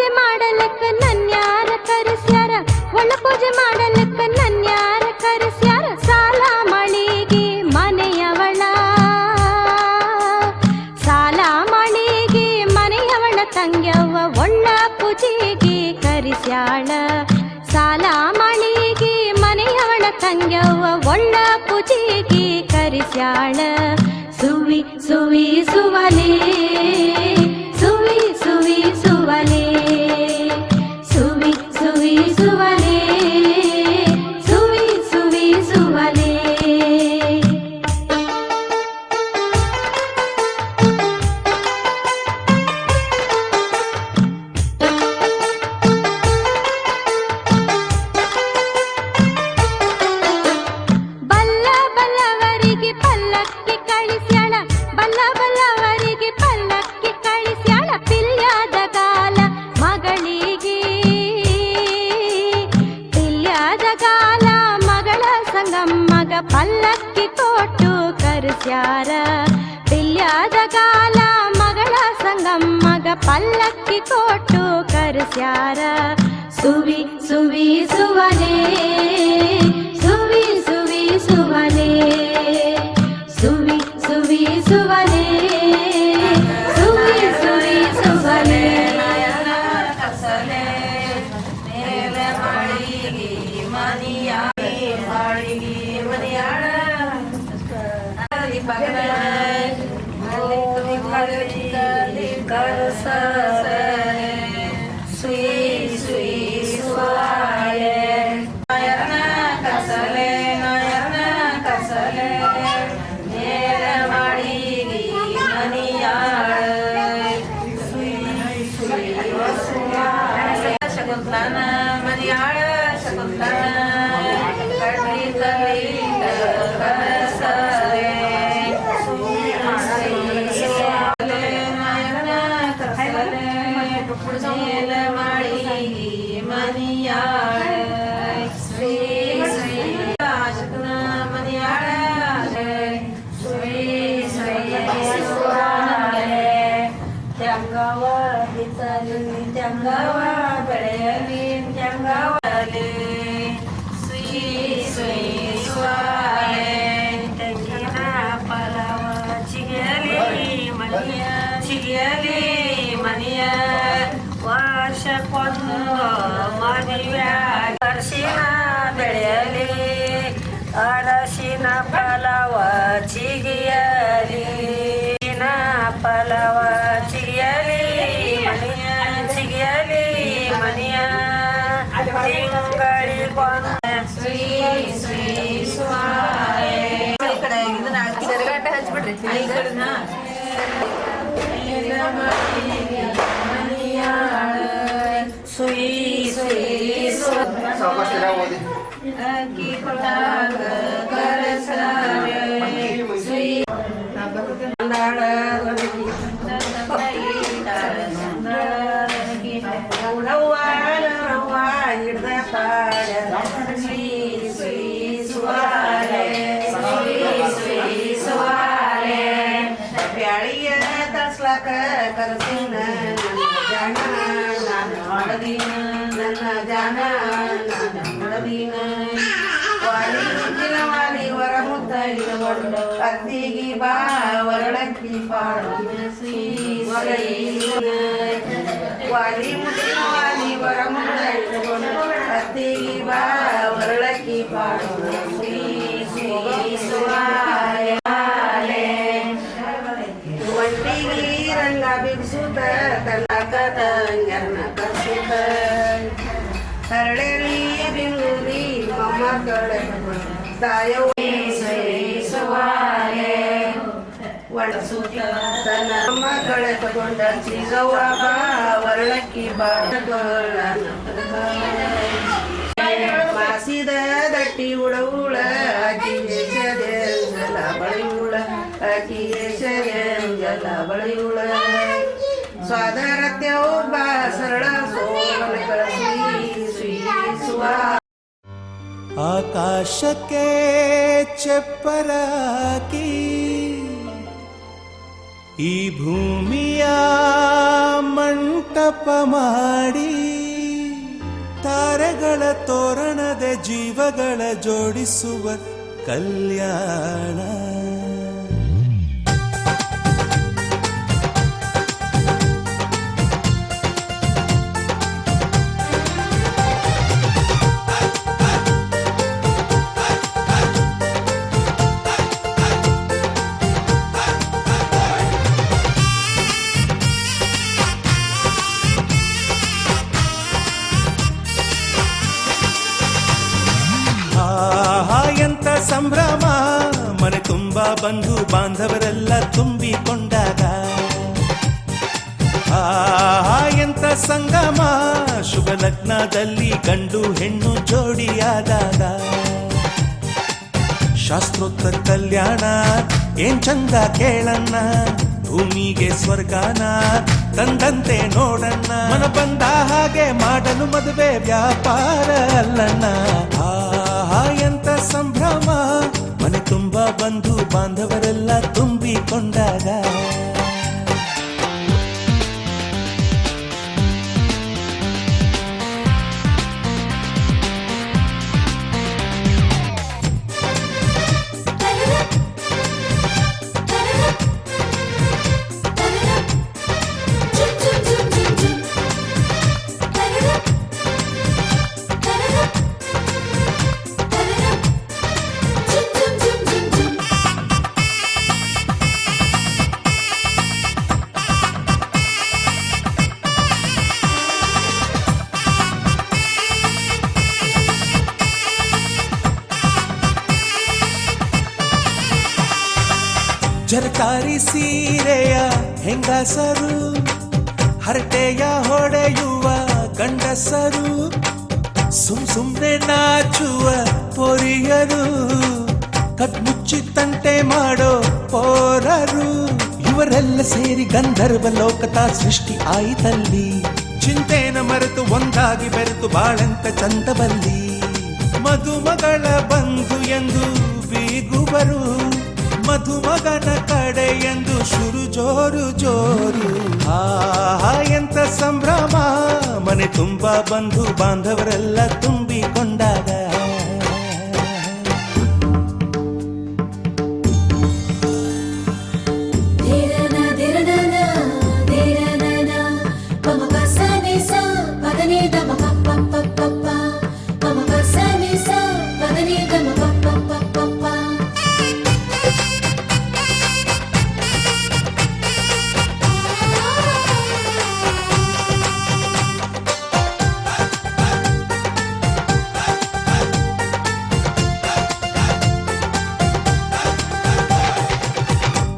ಪೂಜೆ ಮಾಡಲಕ್ಕ ನನ್ಯಾರ ಕರೆಸ್ಯಾರ, ಒಳ್ಳ ಪೂಜೆ ಮಾಡಲಕ್ಕ ನನ್ಯಾರ ಕರೆಸ್ಯಾರ. ಸಾಲ ಮಳಿಗೆ ಮನೆಯವಳ, ಸಾಲ ಮಳಿಗೆ ಮನೆಯವಳ ತಂಗ್ಯವ್ವ ಒಳ್ಳ ಪೂಜೆಗೆ ಕರೆಸ್ಯಾಳ. ಸಾಲ ಮಳಿಗೆ ಮನೆಯವಳ ತಂಗ್ಯವ್ವ ಒಳ್ಳ ಪೂಜೆಗೆ ಕರೆಸ್ಯಾಳ. ಸುವಿ ಸುವಿ ಸುವಲೆ, ಸುವಿ ಸುವಿ ಸುವಲೆ, ಸುವಿ ಸುವಿ ಸುವಲೆ, ಸುವಿ ಸುವಿ ಸುವಲೆ. ಬಲ್ಲ ಬಲ್ಲವರಿಗೆ ಪಲ್ಲಕ್ಕಿ ಕಳಿಸ್ಯಾಳ, ಬಲ್ಲ ಬಲ್ಲವರಿಗೆ ಪಲ್ಲಕ್ಕಿ ಕಳಿಸ್ಯಾಳ. ಪಿಲ್ಯಾದ ಕಾಲ ಮಗಳಿಗೆ, ಪಿಲ್ಯಾದ ಕಾಲ ಮಗಳ ಸಂಗಮ್ಮಗ ಪಲ್ಲಕ್ಕಿ ಕೊಟ್ಟು ಕರೆಸ್ಯಾರ. ಪಿಲ್ಯಾದ ಕಾಲ ಮಗಳ ಸಂಗಮ್ಮಗ ಪಲ್ಲಕ್ಕಿ ಕೊಟ್ಟು ಕರೆಸ್ಯಾರ. ಸುವಿ ಸುವಿ ಸುವಲೆ, ಸುವಿ ಸುವಿ ಸುವಲೆ, ಸುವಿ ಸುವಿ ಸುವಲೆ, ಸುವಿ ಸುವಿ ಸುವಲೆ. ಶಕುಂತಲನ ಮನಿಯಾಳ ಶಕುಂತಲನ ಕಡ್ಲಿ ತಲಿತ ಕರಸರೆ ಸುಮಾಸಲೆ ನಯನ ಕಸಲೆ ಮೇಲ ಮಾಡಿ ಮನಿಯಾಳ ಶ್ರೀ ಶ್ರೀ ಶಕುನ ಮನಿಯಾಳ ಶ್ರೀ ಶ್ರೀ ಸುವಾಲೆ. ತ್ಯಂಗವ ಬಿತ್ತಲಿ ತ್ಯಂಗವ ಬೆಳೆಯಲಿ ತ್ಯಂಗವಲಿ ಶ್ರೀ ಶ್ರೀ ಸ್ವಾಲೆ. ತೆಂಗಿನ ಫಲವ ಚಿಗಿಯಲಿ ಮನಿಯ, ಚಿಗಿಯಲಿ ಮನಿಯ ವರ್ಷಕ್ಕೊಂದು ಮದುವೆಯಾಗಿ ಅರಸಿನ ಬೆಳೆಯಲಿ, ಅರಸಿನ ಫಲವ ಚಿಗಿಯಲಿ, ಫಲವ ಚಿಗಿಯಲಿ ಮನಿಯ, ಚಿಗಿಯಲಿ ಮನಿಯ ತಿಂಗಳಿಗೊಂದು ಶ್ರೀ ಶ್ರೀ ಸ್ವಾಮಿ. ಈ ಕಡೆ ಇದನ್ನ ಸೆರಗಾಟ ಹಚ್ಬಿಡ್ರಿ, ಈ ಕಡೆನ ಸುಯಿ ಸುಯಿ ಅಕ್ಕಿ ಕೊಟ್ಟಾಗ ಕರಸರೆ ಸುಯಿ ಬ್ಯಾಳಿಗೆ ತರ್ಸ್ಲಾಕ ಕರಸಿನ ಜಾನ ನಾನು ಮಾಡದೀನ, ನನ್ನ ಜಾನ ನಾನು ಮಾಡದೀನ. ವಾಲಿ ಮುದ್ದಿನ ವಾಲಿ ವರ ಮುದ್ದ ಇಡಬಂಡು ಅತ್ತಿಗಿ ಬಾ ವರಳಕ್ಕಿ ಪಾಡು ಶ್ರೀ ಶ್ರೀ. ವಾಲಿ ಮುದ್ದಿನ ವಾಲಿ ವರ ಮುದ್ದ ಇಡಬಂಡು ಅತ್ತಿಗಿ ಬಾ ವರಳಕ್ಕಿ ಪಾಡು ಶ್ರೀ ಶ್ರೀ ಸ್ವಾಯ. ಒಂಟಿಗಿ ರಂಗ ಬಿಡಿಸುತ್ತ ತನ್ನ ಕರ್ಸುತ್ತ ಹರಳೇರಿ ಬಿಂಗುಲಿ ಮೊಮ್ಮಕ್ಕಳೆ ತಾಯವ್ವ ಒಣಸುತ್ತ ತನ್ನ ಮೊಮ್ಮಕ್ಕಳೆ ತಗೊಂಡ ಚಿಗವ್ವ ಬಾ ವರಳಕ್ಕಿ ಬಾಳ ಮಾಸಿದ ದಟ್ಟಿ ಉಳವುಳ ಅಕ್ಕಿ ಎಸೆದೆಂಜಲ ಬಳಿಯುಳ, ಅಕ್ಕಿ ಎಸೆದೆಂಜಲ ಬಳಿಯುಳ. ಸ್ವಾದರತ್ಯೊಬ್ಬ ಸರಳ ಸೋಮನಕ ಶ್ರೀ ಶ್ರೀ ಸ್ವಾ. ಆಕಾಶಕ್ಕೆ ಚಪ್ಪರಾಕಿ ಈ ಭೂಮಿಯ ಮಂಟಪ ಮಂಟಪ ಮಾಡಿ ತಾರೆಗಳ ತೋರಣದೆ ಜೀವಗಳ ಜೋಡಿಸುವ ಕಲ್ಯಾಣ. ಎಂತ ಸಂಭ್ರಮ, ಮನೆ ತುಂಬಾ ಬಂಧು ಬಾಂಧವರೆಲ್ಲ ತುಂಬಿಕೊಂಡಾಗ. ಎಂತ ಸಂಗಮ, ಶುಭ ಲಗ್ನದಲ್ಲಿ ಗಂಡು ಹೆಣ್ಣು ಜೋಡಿಯಾದಾಗ. ಶಾಸ್ತ್ರೋತ್ತರ ಕಲ್ಯಾಣ ಏನ್ ಚಂದ ಕೇಳಣ್ಣ, ಭೂಮಿಗೆ ಸ್ವರ್ಗಾನ ತಂದಂತೆ ನೋಡಣ್ಣ. ಮನ ಬಂದ ಹಾಗೆ ಮಾಡಲು ಮದುವೆ ವ್ಯಾಪಾರ ಅಲ್ಲಣ್ಣ. ಎಂತ ಸಂಭ್ರಮ, ಮನೆ ತುಂಬಾ ಬಂಧು ಬಾಂಧವರೆಲ್ಲ ತುಂಬಿಕೊಂಡಾಗ. ಜರತಾರಿ ಸೀರೆಯ ಹೆಂಗಸರು, ಹರಟೆಯ ಹೊಡೆಯುವ ಗಂಡಸರು, ಸುಮ್ನೆ ನಾಚುವ ಪೊರಿಯರು, ಕದ್ಮುಚ್ಚಿ ತಂಟೆ ಮಾಡೋ ಪೋರರು. ಇವರೆಲ್ಲ ಸೇರಿ ಗಂಧರ್ವ ಲೋಕದ ಸೃಷ್ಟಿ ಆಯಿತಲ್ಲಿ. ಚಿಂತೆನ ಮರೆತು ಒಂದಾಗಿ ಬೆರೆತು ಬಾಳೆಂತ ಚಂದವಲ್ಲಿ. ಮದುಮಗಳ ಬಂಧು ಎಂದು ಬೀಗುವರು, ಮಧುಮಗನ ಕಡೆ ಎಂದು ಶುರು ಜೋರು ಜೋರು. ಎಂತ ಸಂಭ್ರಮ, ಮನೆ ತುಂಬಾ ಬಂಧು ಬಾಂಧವರೆಲ್ಲ ತುಂಬಿಕೊಂಡಾಗ.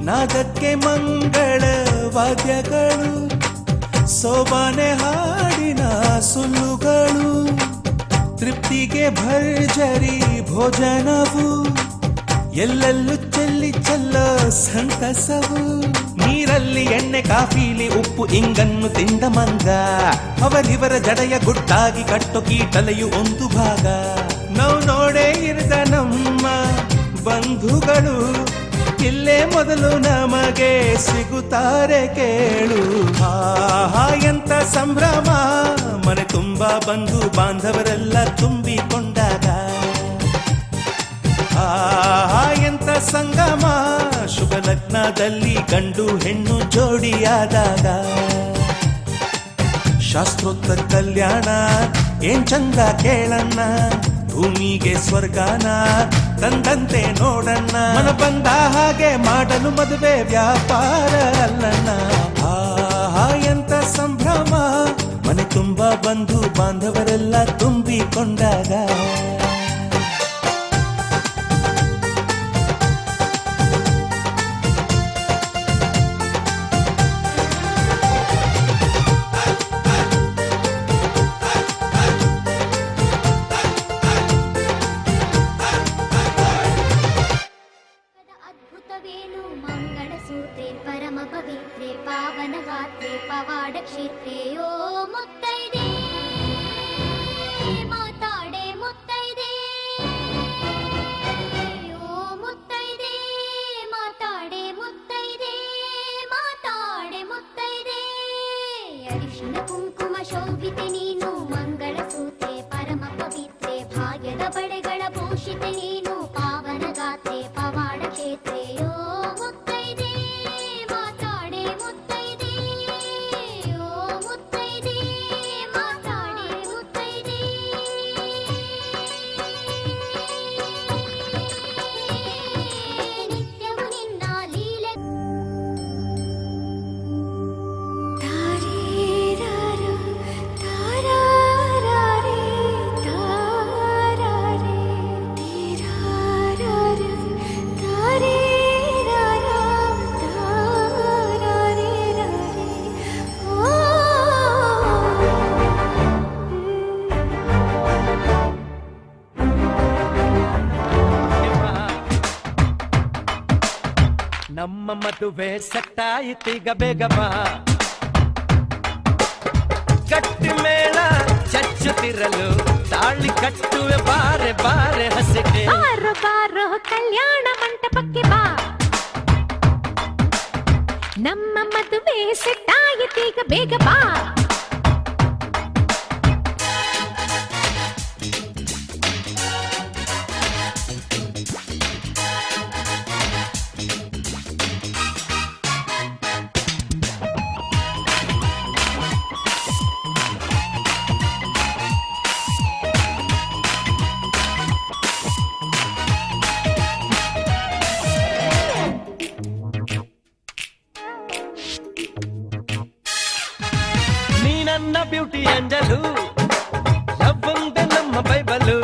ನಾದಕ್ಕೆ ಮಂಗಳ ವಾದ್ಯಗಳು, ಸೋಬಾನೆ ಹಾಡಿನ ಸುಳ್ಳುಗಳು, ತೃಪ್ತಿಗೆ ಭರ್ಜರಿ ಭೋಜನವು, ಎಲ್ಲೆಲ್ಲೂ ಚೆಲ್ಲಿ ಚೆಲ್ಲೋ ಸಂತಸವು. ನೀರಲ್ಲಿ ಎಣ್ಣೆ ಕಾಫಿಲಿ ಉಪ್ಪು ಇಂಗನ್ನು ತಿಂದ ಮಂಗ, ಅವರಿವರ ಜಡೆಯ ಗುಟ್ಟಾಗಿ ಕಟ್ಟೋ ಕೀಟಲೆಯು ಒಂದು ಭಾಗ. ನಾವು ನೋಡೇ ಇರದ ನಮ್ಮ ಬಂಧುಗಳು ಇಲ್ಲೇ ಮೊದಲು ನಮಗೆ ಸಿಗುತ್ತಾರೆ ಕೇಳು. ಎಂತ ಸಂಭ್ರಮ, ಮನೆ ತುಂಬಾ ಬಂಧು ಬಾಂಧವರೆಲ್ಲ ತುಂಬಿಕೊಂಡಾಗ. ಎಂತ ಸಂಗಮ, ಶುಭ ಲಗ್ನದಲ್ಲಿ ಗಂಡು ಹೆಣ್ಣು ಜೋಡಿಯಾದಾಗ. ಶಾಸ್ತ್ರೋತ್ತರ ಕಲ್ಯಾಣ ಏನ್ ಚಂದ ಕೇಳಣ್ಣ, ಭೂಮಿಗೆ ಸ್ವರ್ಗಾನ ತಂದಂತೆ ನೋಡಣ್ಣ. ಮನ ಬಂದ ಹಾಗೆ ಮಾಡಲು ಮದುವೆ ವ್ಯಾಪಾರ ಅಲ್ಲಣ್ಣ. ಎಂತ ಸಂಭ್ರಮ, ಮನೆ ತುಂಬಾ ಬಂಧು ಬಾಂಧವರೆಲ್ಲ ತುಂಬಿಕೊಂಡಾಗ. ಮಂಗಳಸೂತ್ರೆ ಪರಮ ಪವಿತ್ರೆ ಪಾವನ ಗಾತ್ರೆ ಪವಾಡ ಕ್ಷೇತ್ರೆ. ಓ ಮುತ್ತೈದೆ ಮಾತಾಡೆ ಮುತ್ತೈದೆ, ಓ ಮುತ್ತೈದೆ ಮಾತಾಡೆ ಮುತ್ತೈದೆ, ಮಾತಾಡೆ ಮುತ್ತೈದೆ. ಅರಿಶಿನ ಕುಂಕುಮ ಶೋಭಿತೆ ನೀನು ಮಂಗಳ ಸೂತ್ರೆ ಪರಮ ಪವಿತ್ರೆ ಭಾಗ್ಯದ ಬಳೆಗಳ ಭೂಷಿತೆ ನೀನು ಪಾವನ ಗಾತ್ರೆ ಪವಾಡ ಕ್ಷೇತ್ರೆ ಓ ಮುತ್ತೈದೆ ಮಾತಾಡೆ ಮುತ್ತೈದೆ ಓ ಮುತ್ತೈದೆ ಮಾತಾಡೆ ಮುತ್ತೈದೆ ನಿತ್ಯವು ನಿನ್ನ ಲೀಲೆ ನಮ್ಮ ಮದುವೆ ಸಟ್ಟಾಯಿತೀಗ ಬೇಗ ಬಾ ಗಟ್ಟಿ ಮೇಳ ಚಚ್ಚುತ್ತಿರಲು ತಾಳಿ ಕಟ್ಟುವೆ ಬಾರೆ ಬಾರೆ ಹಸಿಗೆ ಬಾರೋ ಬಾರೋ ಕಲ್ಯಾಣ ಮಂಟಪಕ್ಕೆ ಬಾ ನಮ್ಮ ಮದುವೆ ಸೆಟ್ಟಾಯಿತೀಗ ಬೇಗ ಬಾ ನೀ ನನ್ನ ಬ್ಯೂಟಿ ಅಂಜಲು ಲವ್ವಂದೆ ನಮ್ಮ ಬೈಬಲು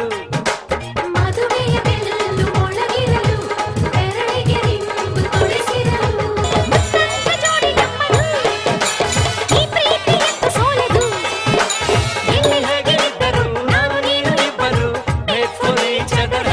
ಮದುವೆಯ ಬೆಲ್ಲು ಮೊಳಗಿರಲು ಬೆರಳಿಗೆ ರಿಂಗು ತೊಡಿಸಿರಲು ಮುತ್ತಂತ ಜೋಡಿ ನಮ್ಮದು ಈ ಪ್ರೀತಿ ಎಂತ ಸೋಲೆದು ಎಲ್ಲಿ ಹೇಗೆ ಇದ್ದರು ನಾನು ನೀನು ಇಬ್ಬರು made for each other.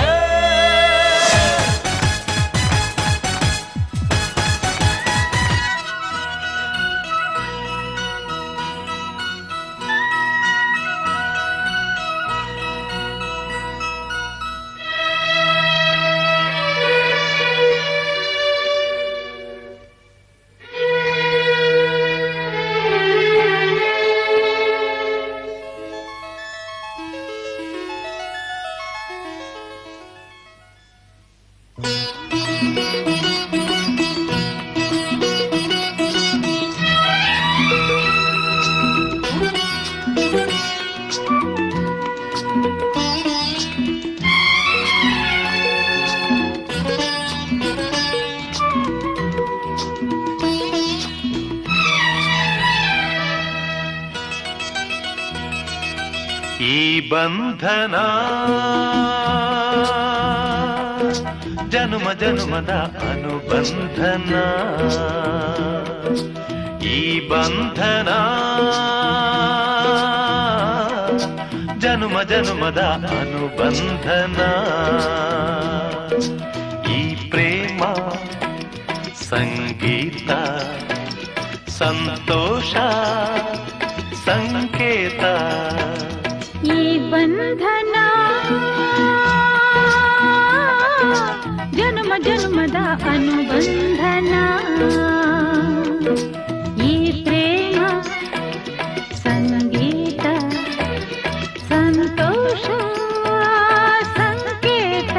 ಈ ಬಂಧನ ಜನುಮ ಜನುಮದ ಅನುಬಂಧನ ಈ ಬಂಧನ ಜನುಮ ಜನುಮದ ಅನುಬಂಧನ ಈ ಪ್ರೇಮ ಸಂಗೀತ ಸಂತೋಷ ಸಂಕೇತ ಈ ಬಂಧನ ಜನ್ಮ ಜನ್ಮದ ಅನುಬಂಧನ ಈ ಪ್ರೇಮ ಸಂಗೀತ ಸಂತೋಷ ಸಂಕೇತ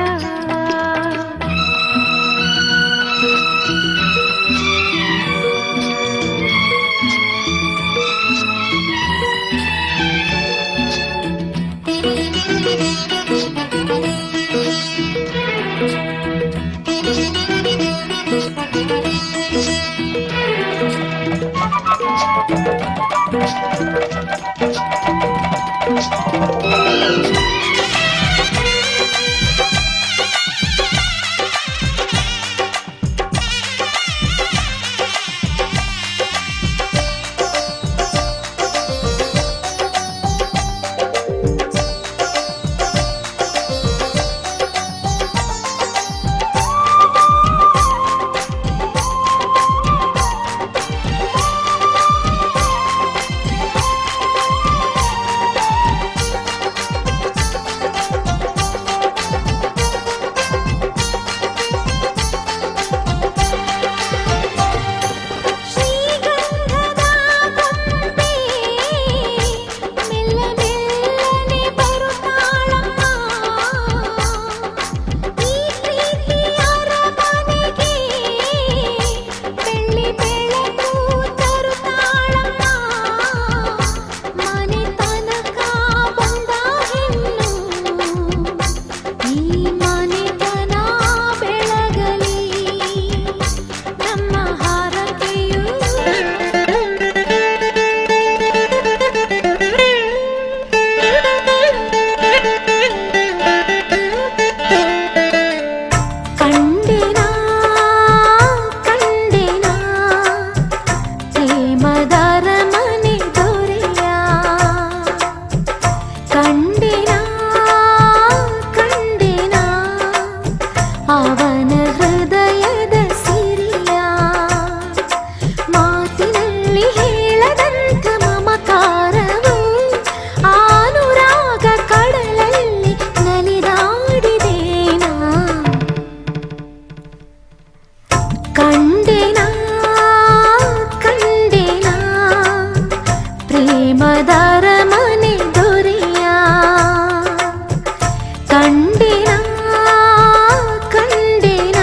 ಪ್ರೇಮದರ ಮನೆ ದೊರೆಯ ಕಂಡೆನ ಕಂಡೆನ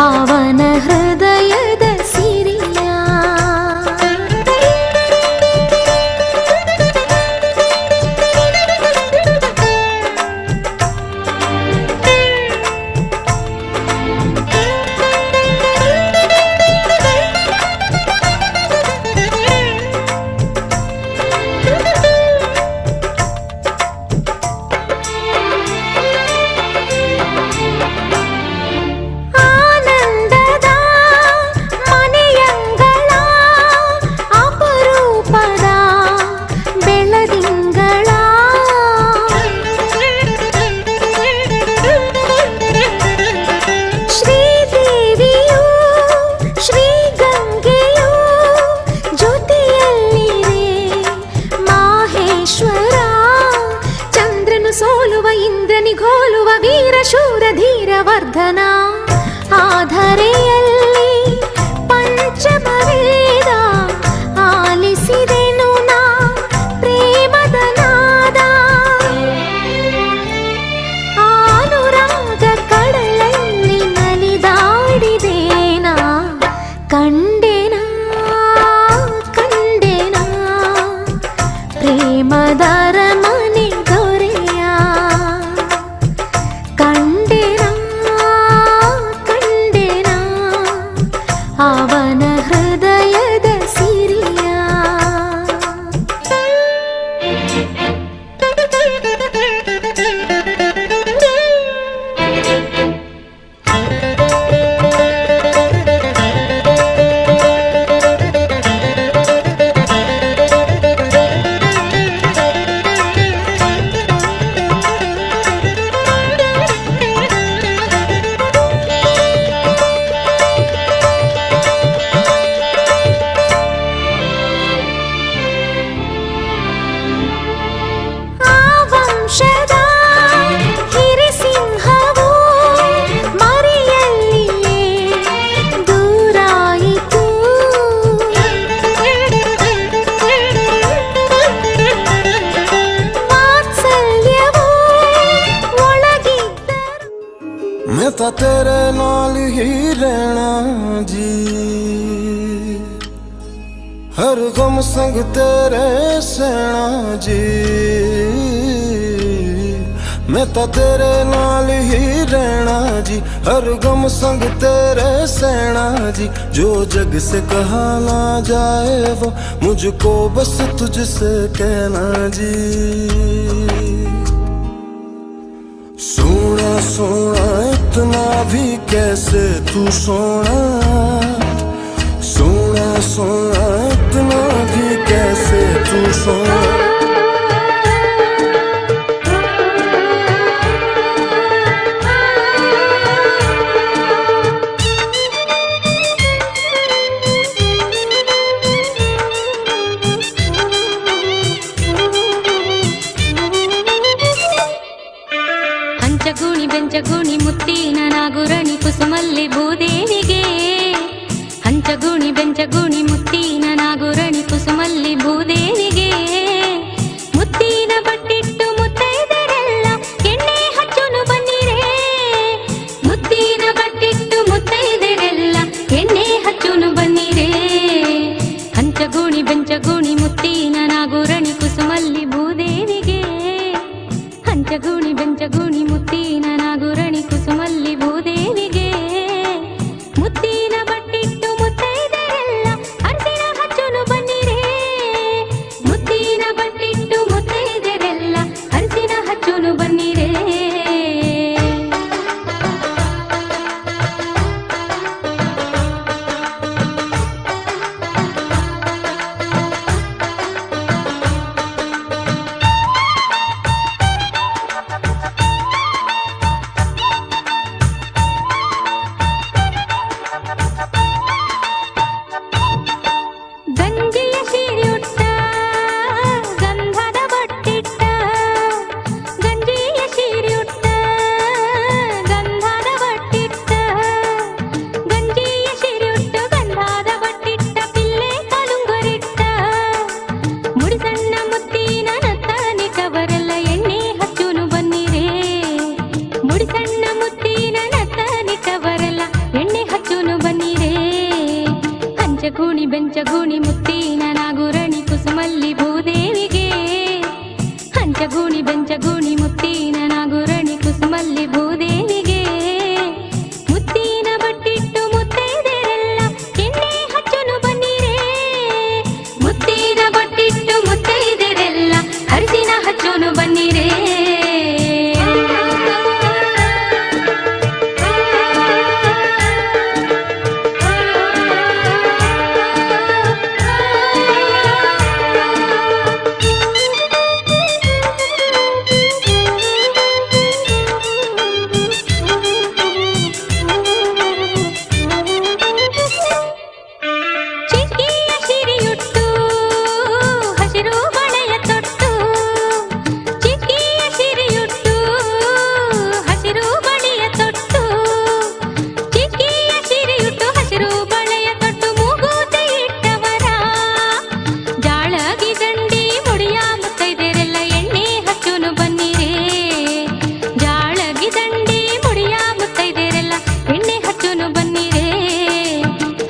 ಅವನ ಹೃದಯದ ಸಿರಿಯ ಆನಂದದ ಮನೆಯಂಗಳ ಅಪರೂಪದ ಬೆಳದಿಂಗಳ ಶ್ರೀದೇವಿಯು ಶ್ರೀಗಂಗೆಯು ಜೊತೆಯಲ್ಲಿರೆ ಮಾಹೇಶ್ವರ ಚಂದ್ರನು ಸೋಲುವ ಇಂದ್ರನಿಗೋಲುವ ವೀರ ಶೂರ ಧೀರ ವರ್ಧನ ಆಧರೆಯಲ್ಲಿ ಪಂಚಮ ವೇದ ಆಲಿಸಿದೆನು ನಾ ಪ್ರೇಮದ ನಾದ ಆನುರಾಗ ಕಡಲಲ್ಲಿ ನಲಿದಾಡಿದೇನಾ ಕಂಡೆನಾ ಕಂಡೆನಾ ಪ್ರೇಮದರ ಮನೆ ದೊರೆಯ ಕಂಡೆನಾ ಕಂಡೆನಾ ಅವನ ಹೃದಯದ ಸಿರಿಯ ಆ ವಂಶದ ಹಿರಿಸಿಂಹವು ಮರೆಯಲ್ಲಿಯೇ ದೂರಾಯಿತು ವಾತ್ಸಲ್ಯವು ಒಳಗಿದ್ದರು मैं तां तेरे नाल ही रहना जी हर गम संग तेरे सहना जी मैं तां तेरे नाल ही रहना जी हर गम संग तेरे सहना जी जो जग से कहा ना जाए वो मुझको बस तुझसे कहना जी सोना सोना इतना भी कैसे तू सोना सोना सोना इतना भी कैसे तू सोना ಹಂಚಗುಣಿ ಬೆಂಚಗುಣಿ ಮುತ್ತಿನ ನಾಗುರಣಿ ಕುಸುಮಲ್ಲಿ ಭೂದೇವಿಗೆ ಹಂಚಗುಣಿ ಬೆಂಚಗುಣಿ ಮುತ್ತಿನ ನಾಗುರಣಿ ಕುಸುಮಲ್ಲಿ ಭೂದೇವಿಗೆ ಹಂಚಗೂಣಿ ಬೆಂಚಗೂಣಿ ಮುತ್ತಿನ ನಾಗುರಣಿ ಕುಸುಮಲ್ಲಿ ಭೂದೇವಿಗೆ ಹಂಚಗೂಣಿ ಬೆಂಚಗೂಣಿ ಮುತ್ತಿನ ನಾಗುರಣಿ ಕುಸುಮಲ್ಲಿ ಭೂದೇವಿಗೆ ಮುತ್ತಿನ ಬಟ್ಟಿಟ್ಟು ಮುತ್ತೈದೆರೆಲ್ಲ ಎಣ್ಣೆ ಹಚ್ಚನು ಬನ್ನಿರೇ ಮುತ್ತಿನ ಬಟ್ಟಿಟ್ಟು ಮುತ್ತೈದೆರೆಲ್ಲ ಅರಿಸಿನ ಹಚ್ಚನು ಬನ್ನಿರೇ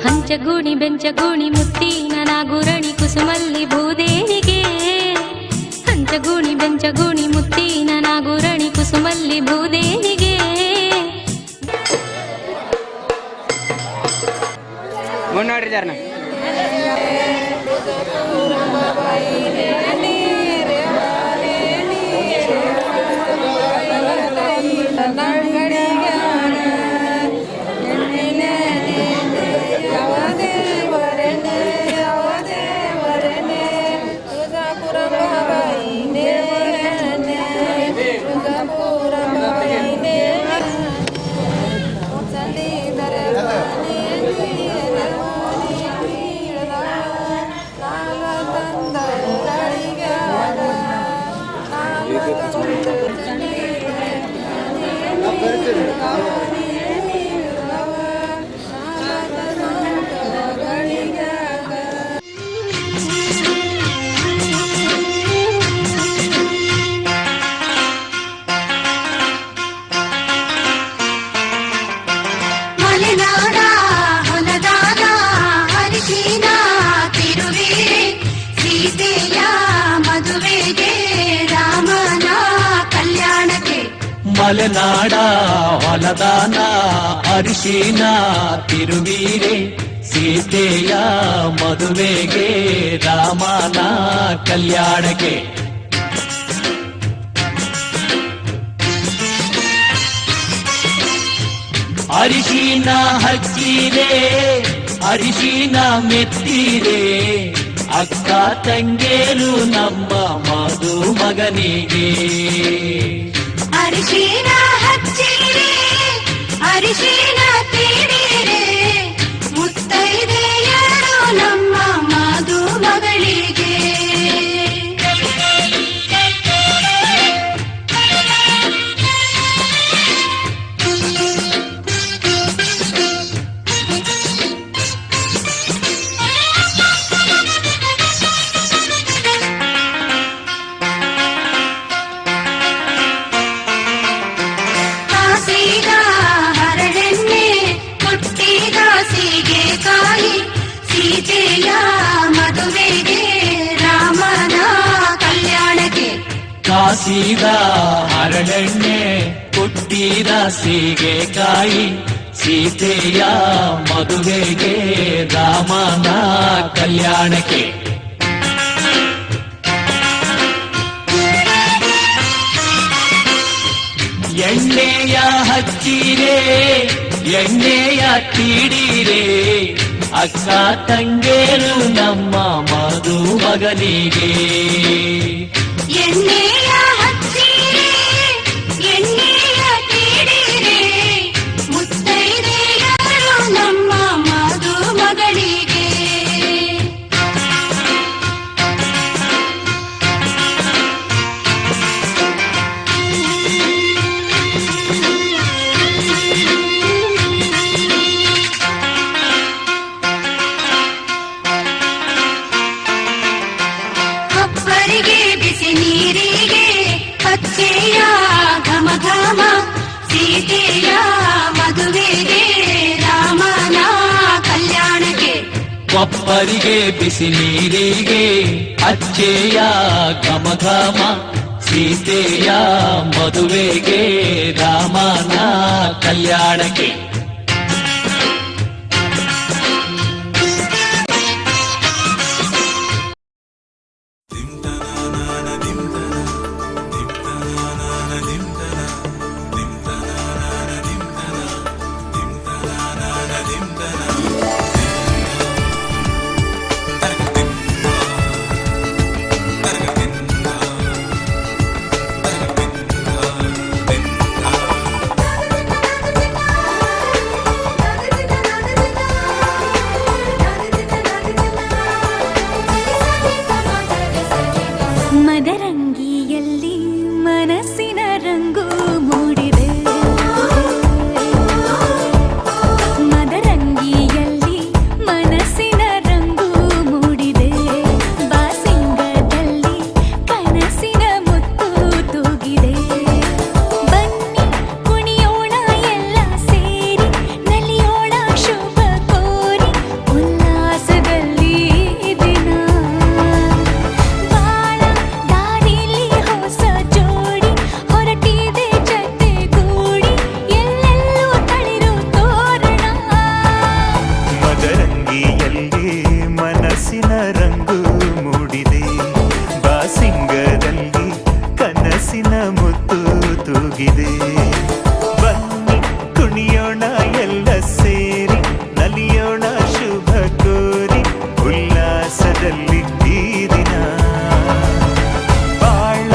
ಹಂಚಗೂಣಿ ಬೆಂಚಗೂಣಿ ಮುತ್ತಿನ ನಾಗುರಣಿ ಕುಸುಮಲ್ಲಿ ಭೂದೇವಿಗೆ ಹಂಚಗೂಣಿ ಬೆಂಚಗೂಣಿ ಮುತ್ತಿನ ನಾಗುರಣಿ ಕುಸುಮಲ್ಲಿ ಭೂದೇವಿಗೆ ಮುನ್ನೋಡಿದಾರನ ಮಲೆನಾಡ ಹೊಲದಾನ ಅರಿಶಿನ ತಿರುವೀರೆ ಸೀತೆಯ ಮದುವೆಗೆ ರಾಮನ ಕಲ್ಯಾಣಕ್ಕೆ ಅರಿಶಿನ ಹಚ್ಚಿರೆ ಅರಿಶಿನ ಮೆತ್ತಿರೆ ಅಕ್ಕ ತಂಗೇರು ನಮ್ಮ ಮದುಮಗನಿಗೆ ಅರಿಶಿನ ಹಚ್ಚಿರೆ ಅರಿಶಿನ ತೀಡಿರೆ ಮುತ್ತೈದೆಯರು ನಮ್ಮ ಮದುಮಗಳಿಗೆ ಸೀತೆಯ ಮದುವೆಗೆ ರಾಮನ ಕಲ್ಯಾಣಕ್ಕೆ ಕಾಸಿದ ಹರಳೆಣ್ಣೆ ಪುಟ್ಟಿದ ಸೀಗೆಕಾಯಿ ಸೀತೆಯ ಮದುವೆಗೆ ರಾಮನ ಕಲ್ಯಾಣಕ್ಕೆ ಎಣ್ಣೆಯ ಹಚ್ಚಿರೆ ಎಣ್ಣೆಯ ತೀಡಿರೆ ಅಕ್ಕ ತಂಗೇರು ನಮ್ಮ ಮದುಮಗನಿಗೆ ಎಣ್ಣೆಯ ಹಚ್ಚಿರೆ ಎಣ್ಣೆಯ ತೀಡಿರೆ ಮುತ್ತೈದೆಯರು ನಮ್ಮ ಮದುಮಗಳಿಗೆ ಬಿಸಿ ನೀರಿಗೆ ಒಬ್ಬರಿಗೆ ಬಿಸಿ ನೀರಿಗೆ ಅಚ್ಚೆಯ ಘಮ ಘಮ, ಸೀತೆಯ ಮದುವೆಗೆ ರಾಮನ ಕಲ್ಯಾಣಕ್ಕೆ. ಮದರಂಗಿಯಲ್ಲಿ ಮನಸ್ಸಿನ ರಂಗು ಮೂಡಿದೆ, ಮದರಂಗಿಯಲ್ಲಿ ಮನಸ್ಸಿನ ರಂಗು ಮೂಡಿದೆ, ಬಾಸಿಂಗದಲ್ಲಿ ಕನಸಿನ ಮುತ್ತು ತೂಗಿದೆ. ಬನ್ನಿ ಕುಣಿಯೋಣ ಎಲ್ಲ ಸೇರಿ, ನಲಿಯೋಣ ಶುಭ ಕೋರಿ, ಉಲ್ಲಾಸದಲ್ಲಿ ದಿನ ಬಾಳ ದಾರಿಲಿ ಹೊಸ ಜೋಡಿ ಹೊರಟಿದೆ ಜೊತೆಗೂಡಿ, ಎಲ್ಲೆಲ್ಲೂ ತಳಿರು ತೋರಣ. ಮದರಂಗಿಯಲ್ಲಿ ಮನಸ್ಸಿನ ರಂಗು ಮೂಡಿದೆ, ಬಾಸಿಂಗದಲ್ಲಿ ಕನಸಿನ ಮುತ್ತು ತೂಗಿದೆ. ಬನ್ನಿ ಕುಣಿಯೋಣ ಎಲ್ಲ ಸೇರಿ, ನಲಿಯೋಣ ಶುಭ ಕೋರಿ, ಉಲ್ಲಾಸದಲ್ಲಿ ಈ ದಿನ ಬಾಳ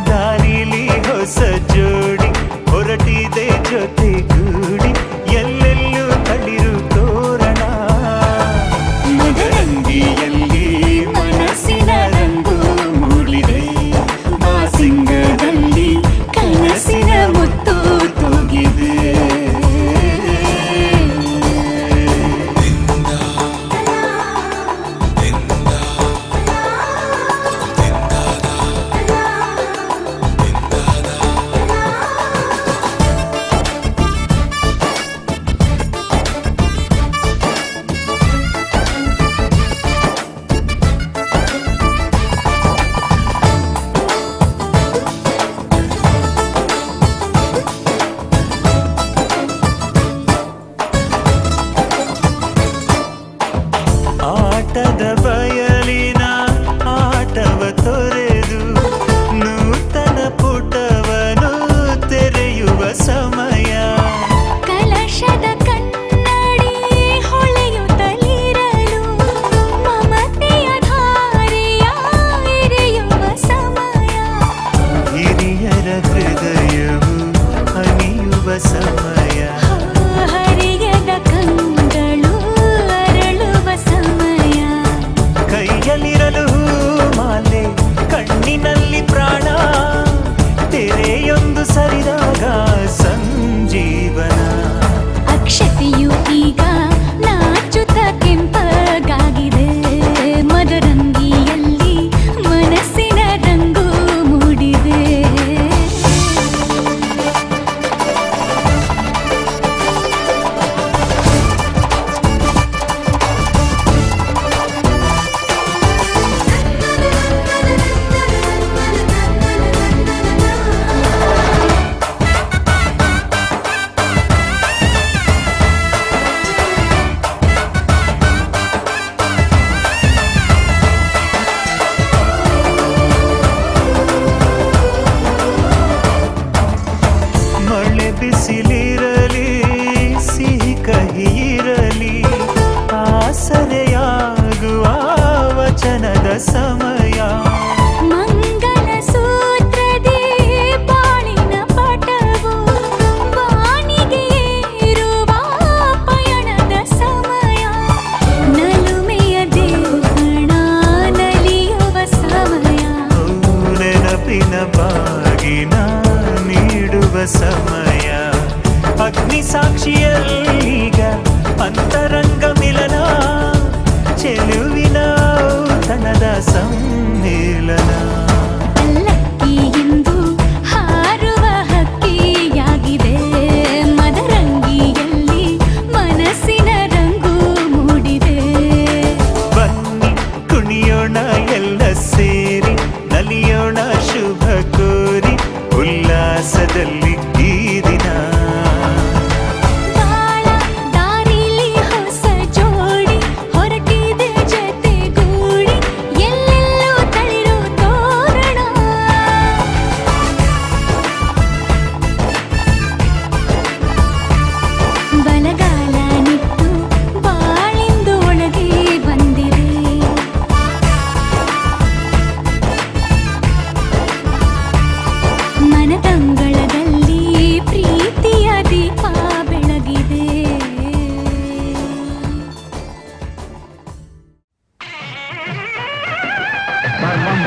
ದಾರಿಲಿ ಹೊಸ ಜೋಡಿ ಹೊರಟಿದೆ ಜೊತೆಗೂಡಿ, ಎಲ್ಲೆಲ್ಲೂ ತಳಿರು ತೋರಣ. ಮದರಂಗಿಯಲ್ಲಿ ಮನಸ್ಸಿನ ರಂಗು ಮೂಡಿದೆ, ಬಾಸಿಂಗದಲ್ಲಿ ಕನಸಿನ ಮುತ್ತು ತೂಗಿದೆ. ಆಟದ ಬಯಲಿನ ಆಟವ ತೊರೆದು ನೂತನ ಪುಟವನು ತೆರೆಯುವ ಸಮಯ. ಕಲಶದ ಕನ್ನಡಿ ಹೊಳೆಯುತ್ತಲಿರಲು, ಮಮತೆಯ ಧಾರೆಯ ಎರೆಯುವ ಸಮಯ. ಹಿರಿಯರ ಹೃದಯವು ಅನಿಯುವ ಸಮಯ. ಹರಿಯದ ಕಂಗಳು ಅರಳುವ ಸಮಯ. ಕೈಯಲ್ಲಿರಲು ಮಾಲೆ, ಕಣ್ಣಿನಲ್ಲಿ ಪ್ರಾಣ, ತೆರೆಯೊಂದು ಸರಿದಾಗ ಸಂಜೀವನ. ಅಕ್ಷತೆಯು ಈಗ ನಾಚುತ್ತ ಕೆಂಪಗಾಗಿದೆ, ಮದರಂಗಿಯಲ್ಲಿ ಮನಸ್ಸಿನ ರಂಗು ಮೂಡಿದೆ. ಮಳೆ ಬಿಸಿಲಿರಲಿ, ಸಿಹಿ ಕಹಿ ಇರಲಿ, ಆಸರೆಯಾಗುವ ವಚನದ ಸಮಯ. ಮಂಗಲ ಸೂತ್ರದಿ ಬಾಳಿನ ಪಟವು, ಬಾಣಿಗೆ ಏರುವ ಪಯಣದ ಸಮಯ. ನಲುಮೆಯ ದೇವಣ ನಲಿಯುವ ಸಮಯ. ನೆನಪಿನ ಬಾಗಿನ ನೀಡುವ ಸಮಯ. ಅಗ್ನಿ ಸಾಕ್ಷಿಯಲ್ಲೀಗ ಅಂತರಂಗ ಮಿಲನ, ಚೆಲುವಿನ ತನದ ಸಮ್ಮೇಳನ. ಪಲ್ಲಕ್ಕಿ ಇಂದು ಹಾರುವ ಹಕ್ಕಿಯಾಗಿದೆ, ಮದರಂಗಿಯಲ್ಲಿ ಮನಸ್ಸಿನ ರಂಗು ಮೂಡಿದೆ.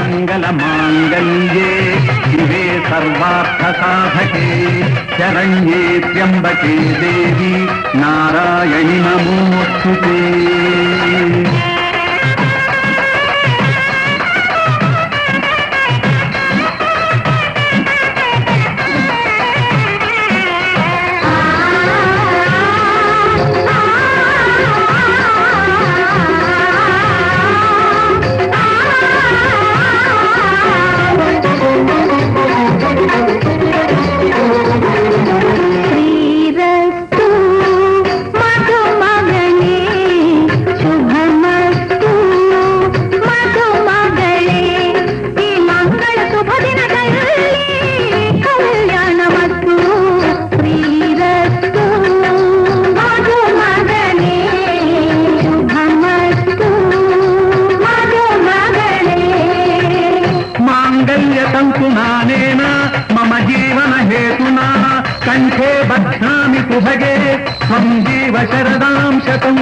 ಮಂಗಲ ಮಾಂಗಲ್ಯೇ ಶಿವೆ ಸರ್ವಾರ್ಥ ಸಾಧಕೆ ಶರಣ್ಯೇ ತ್ರ್ಯಂಬಕೆ ದೇವಿ ನಾರಾಯಣಿ ನಮೋಸ್ತುತೇ. ಕಂಠೆ ಬಧ್ನಾಮಿ ಕುಭಗೆ ಸ್ವಂ ಜೀವ ಶರದಾಂ ಶತಂ.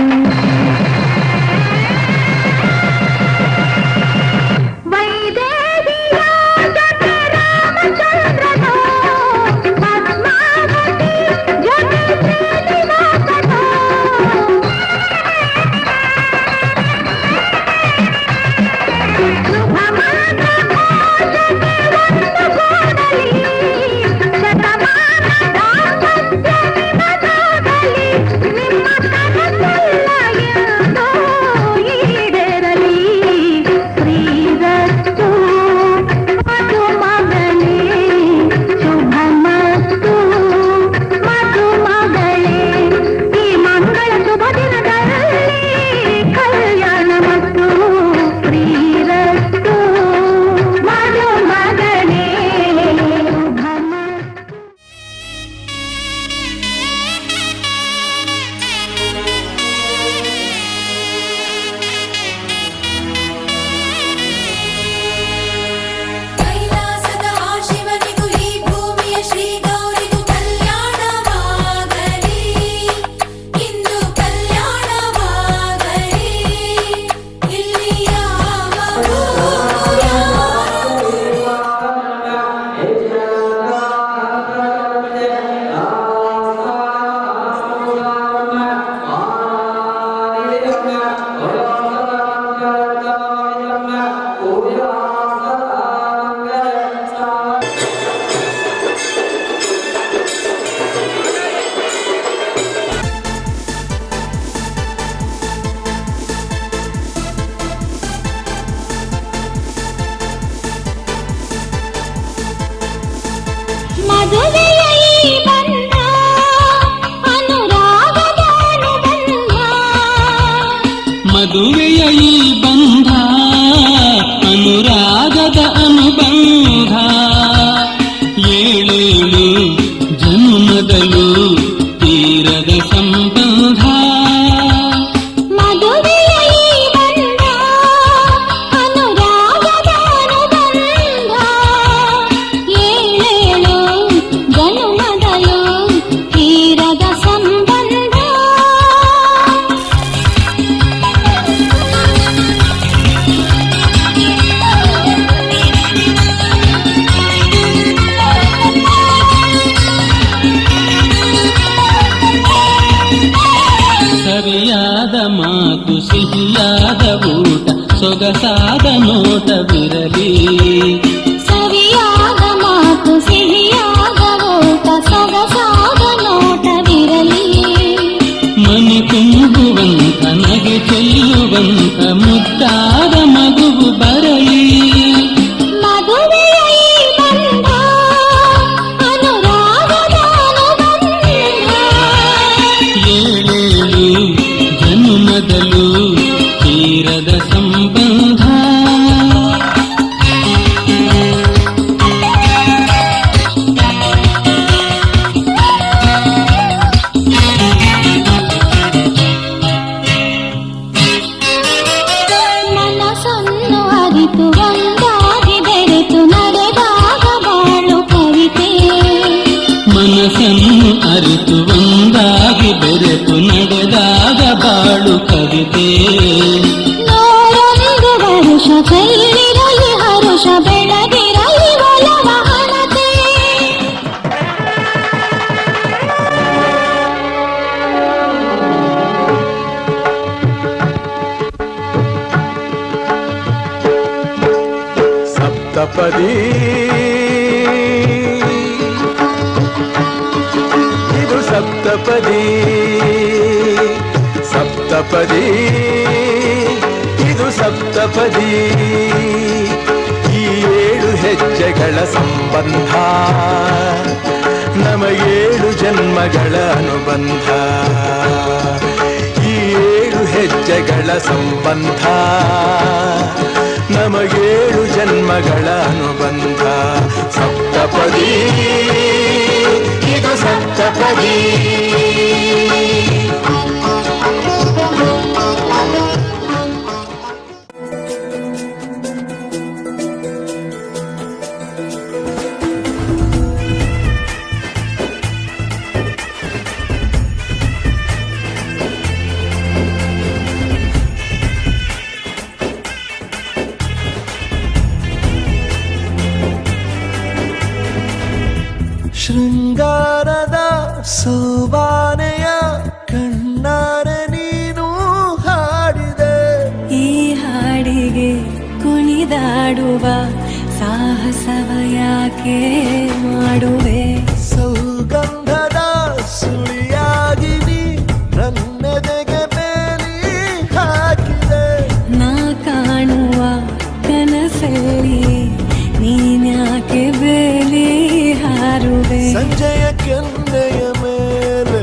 ಮದುವೆಯ ಈ ಬಂಧ ಅನುರಾಗದ ಅನುಬಂಧ ಏಳೇಳು ಜನ್ಮದಲ್ಲೂ ತೀರದ ಸಂಬಂಧ. ಮದುವೆಯ ಈ ಬಂಧ ಅನುರಾಗದ ಅನುಬಂಧ ಏಳೇಳು ಜನ್ಮದಲ್ಲೂ ತೀರದ ಸಂಬಂಧ. ಸರಿಯಾದ ಮಾತು ಸಿಹಿಯಾದ ಊಟ ಸೊಗಸಾದ ನೋಟವಿರಲಿ. ಸರಿಯಾದ ಮಾತು ಸಿಹಿಯಾದ ಊಟ ಸೊಗಸಾದ ನೋಟವಿರಲಿ. ಮನೆ ತುಂಬುವಂತ ನಗೆ ಚೆಲ್ಲುವಂತ ಮುದ್ದಾದ ಮಗುವು ಬರಲಿ. ಮದುವೆಯ ಈ ಬಂಧ ಅನುರಾಗದ ಅನುಬಂಧ ಏಳೇಳು ಜನ್ಮದಲ್ಲೂ ತೀರದ ಸಂಬಂಧ. ಮನಸ್ಸನ್ನು ಅರಿತು ದೋಷ ಬೆಳಗಿರಲಿ ಒಲವ ಹಣತೆ. ಸಪ್ತಪದಿ ಇದು ಸಪ್ತಪದಿ, ಸಪ್ತಪದಿ ಇದು ಸಪ್ತಪದಿ. ಈ 7 ಹೆಜ್ಜೆಗಳ ಸಂಬಂಧ ನಮಗೇಳು ಜನ್ಮಗಳ ಅನುಬಂಧ. ಈ 7 ಹೆಜ್ಜೆಗಳ ಸಂಬಂಧ ನಮಗೇಳು ಜನ್ಮಗಳ ಅನುಬಂಧ. ಸಪ್ತಪದಿ ಇದು ಸಪ್ತಪದಿ. ಶೃಂಗಾರದ ಸೋಬಾನೆಯ ಕಣ್ಣಾರೆ ನೀನು ಹಾಡಿದೆ. ಈ ಹಾಡಿಗೆ ಕುಣಿದಾಡುವ ಸಾಹಸವ ಯಾಕೆ ಮಾಡುವೆ? ಸೌಗಂಧದ ಸುಳಿಯಾಗಿ ನೀ ನನ್ನೆದೆಗೆ ಬೇಲಿ ಹಾಕಿದೆ. ನಾ ಕಾಣುವ ಕನಸಲ್ಲಿ ನೀನ್ಯಾಕೆ ಬೇಲಿ ಹಾರುವೆ? ಸಂಜೆಯ ಕೆನ್ನೆಯ ಮೇಲೆ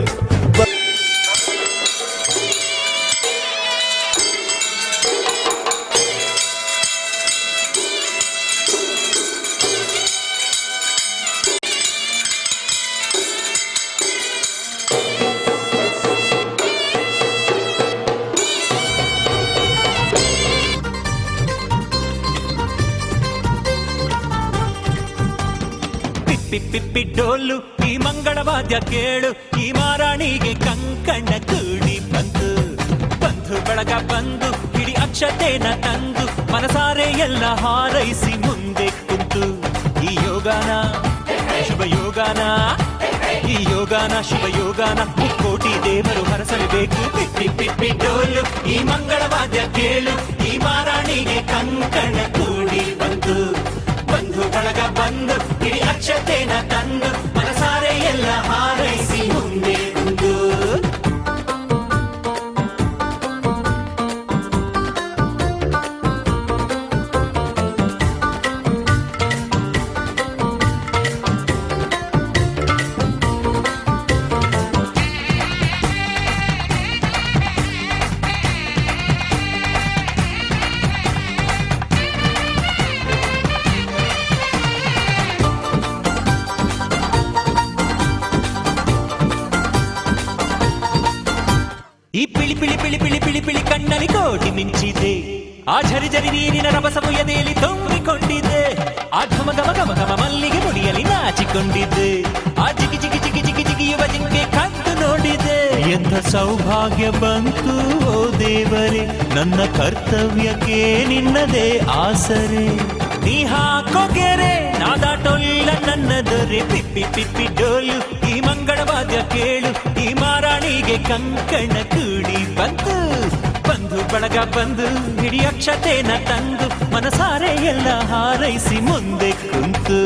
ಪಿಪ್ಪಿ ಡೋಲು ಈ ಮಂಗಳವಾದ್ಯ ಕೇಳು, ಈ ಮಾರಾಣಿಗೆ ಕಂಕಣ ಕೂಡಿ ಬಂತು. ಬಂಧು ಬಳಗ ಬಂದು ಹಿಡಿ ಅಕ್ಷತೆನ ತಂದು ಮನಸಾರೆ ಎಲ್ಲ ಹಾರೈಸಿ ಮುಂದೆ ಕುಂತು. ಈ ಯೋಗಾನ ಶುಭ ಯೋಗಾನ, ಈ ಯೋಗಾನ ಶುಭ ಯೋಗಾನ ಮುಕ್ಕೋಟಿ ದೇವರು ಹರಸಲೇಬೇಕು. ಪಿಪ್ಪಿ ಪಿಪ್ಪಿ ಡೋಲು ಈ ಮಂಗಳವಾದ್ಯ ಕೇಳು, ಈ ಮಾರಾಣಿಗೆ ಕಂಕಣ ಕೂಡಿ ಬಂತು. ಬಂಧು ಬಳಗ ಬಂದು ಹಿಡಿ ಅಕ್ಷತೆನ ತಂದು ಮನಸಾರೆ ಎಲ್ಲ ಹಾರೈಸಿ ಮುಂದೆ ಕುಂದು. ಈ ಪಿಳಿ ಪಿಳಿ ಪಿಳಿ ಪಿಳಿ ಪಿಳಿ ಪಿಳಿ ಕಣ್ಣಲ್ಲಿ ಕೋಟಿ ಮಿಂಚಿದೆ. ಆ ಝರಿ ಝರಿ ನೀರಿನ ರಭಸವು ಎದೆಯಲ್ಲಿ ತುಂಬಿಕೊಂಡಿದೆ. ಆ ಘಮ ಘಮ ಘಮ ಘಮ ಮಲ್ಲಿಗೆ ಮುಡಿಯಲ್ಲಿ ನಾಚಿಕೊಂಡಿದ್ದೆ. ಆ ಜಿಗಿ ಜಿಗಿ ಜಿಗಿ ಜಿಗಿ ಜಿಗಿಯುವ ಜಿಂಕೆ ಕಂಡು ನೋಡಿದೆ. ಎಂಥ ಸೌಭಾಗ್ಯ ಬಂತು ಓ ದೇವರೇ, ನನ್ನ ಕರ್ತವ್ಯಕ್ಕೆ ನಿನ್ನದೇ ಆಸರೆ. ನೀ ಹಾಕೋ ಗೆರೆ ನಾದಾಟೊಲ್ಲ ನನ್ನ ದೊರೆ. ಪಿಪ್ಪಿ ಪಿಪ್ಪಿ ಡೋಲು ಈ ಮಂಗಳವಾದ್ಯ ಕೇಳು, ಈ ಮಾರಾಣಿಗೆ ಕಂಕಣ ಕೂಡಿ ಬಂತು. ಬಂಧು ಬಳಗ ಬಂದು ಹಿಡಿ ಅಕ್ಷತೆನ ತಂದು ಮನಸಾರೆ ಎಲ್ಲ ಹಾರೈಸಿ ಮುಂದೆ ಕುಂತು.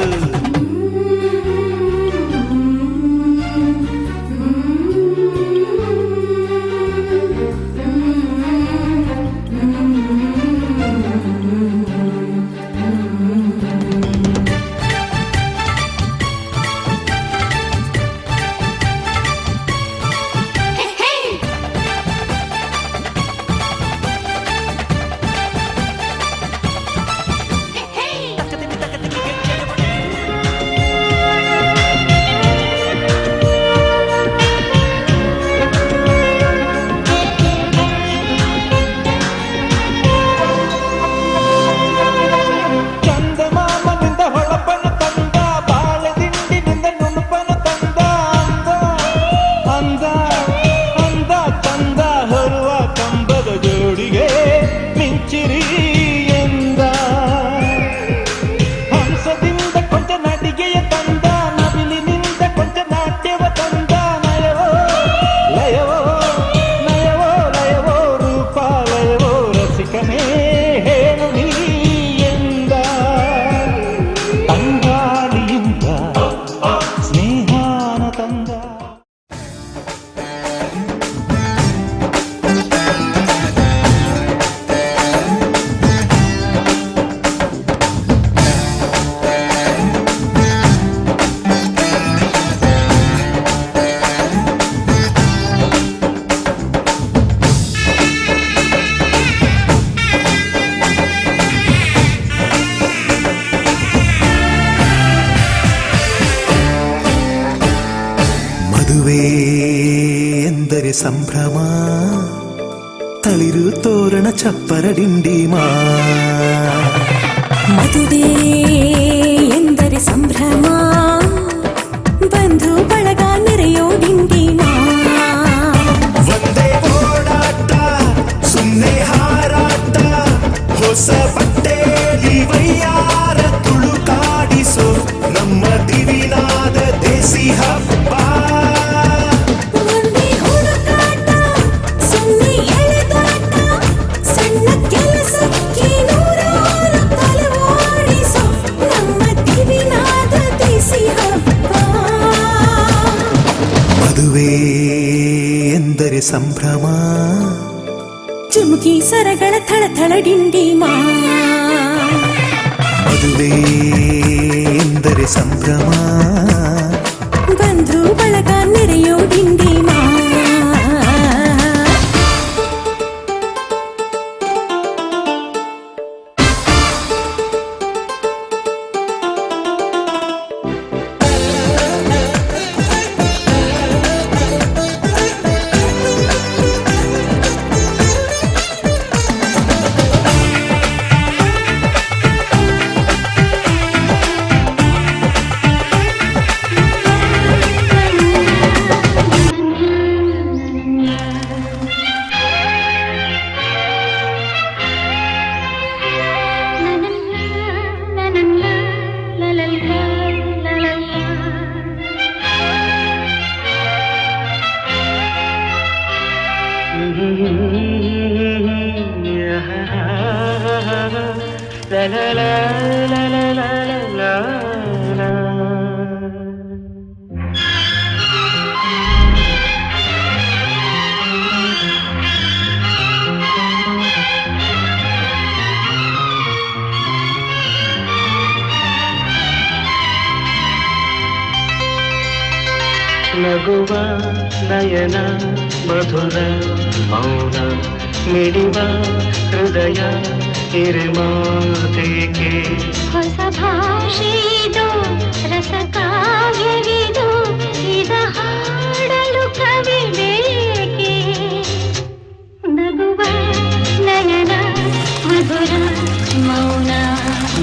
ರಸಿಕನೇ ಹೇಳು ನೀ ಎಂದ ತಂಗಾಳಿಯಿಂದ ಸ್ನೇಹಾನ ತಂದ. ಮದುವೆ ಎಂದರೆ ಸಂಭ್ರಮ, ತಳಿರು ತೋರಣ ಚಪ್ಪರ ಡಿಂಡಿಮ. ಮದುವೆ ಎಂದರೆ ಸಂಭ್ರಮ, ಬಂಧು ಬಳಗ ನೆರೆಯೋ ಡಿಂಡಿಮ. ಒಂದೇ ಓಡಾಟ ಸುಮ್ಮನೆ ಹಾರಾಟ, ಹೊಸ ಬಟ್ಟೆಲಿ ವೈಯಾರ ತುಳುಕಾಡಿಸೋ ನಮ್ಮ ದಿವಿನಾದ ದೇಸಿ ಹಬ್ಬ. ಒಂದೇ ಹುಡುಕಾಟ ಸುಮ್ಮನೆ ಎಳೆದಾಟ, ಸಣ್ಣ ಕೆಲಸಕ್ಕೆ ನೂರಾರು ತಲವಾಡಿಸೋ ನಮ್ಮ ದಿವಿನಾದ ದೇಸಿ ಹಬ್ಬ. ಮದುವೆ ಎಂದರೆ ಸಂಭ್ರಮ, ಚುಮುಕಿ ಸರಗಳ ಥಳಥಳ ಡಿಂಡಿಮ. ಮದುವೆ ಎಂದರೆ ಸಂಭ್ರಮ, ಬಂಧು ಬಳಗ ನೆರೆಯೋ ಡಿಂಡಿಮ. ನಗುವ ನಯನ ಮಧುರ ಮೌನ ಮಿಡಿವ ಹೃದಯ ಹಿರಿಮಾತೆಗೆ. ಹೊಸ ಭಾಷೆದು ರಸ ಕಾವ್ಯವಿದು, ಇದ ಹಾಡಲು ಕವಿ ಬೇಕೆ. ನಗುವ ನಯನ ಮಧುರ ಮೌನ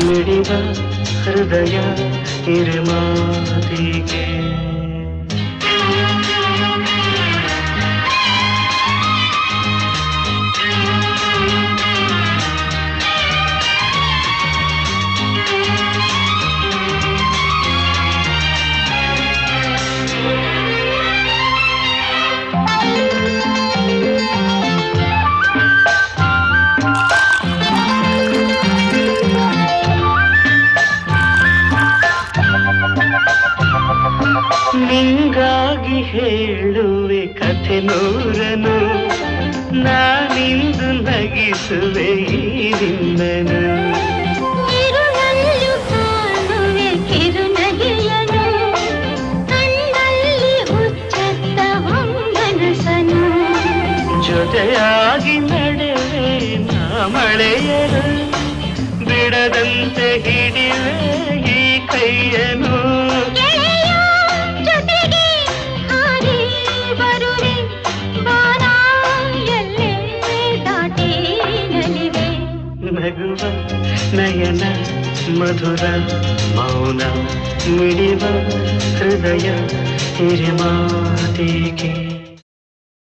ಮಿಡಿವ ಹೃದಯ ಹಿರಿಮಾತೆಗೆ. ನಿಂಗಾಗಿ ಹೇಳುವೆ ಕಥೆ ನೂರನು, ನಾನಿಂದು ನಗಿಸುವೆ ಈ ನಿನ್ನನು. ಇರುಳಲ್ಲೂ ಕಾಣುವೆ ಕಿರುನಗೆಯನು, ಕಣ್ಣಲ್ಲಿ ಹುಚ್ಚತ್ತ ಹೊಂಗನಸನು. ಜೊತೆಯಾಗಿ ನಡೆವೆ ನಾ ಮಳೆಯನು, ಬಿಡದಂತೆ ಹಿಡಿವೆ ಈ ಕೈಯನು. ಜೊತೆಗೆ ಹಾರಿ ಬರುವೆ, ಬಾನ ಎಲ್ಲೇ ದಾಟಿ ನಲಿವೆ. ನಗುವ ನಯನ ಮಧುರ ಮೌನ ಮಿಡಿವ ಹೃದಯ ಹಿರಿಮಾತೆಗೆ.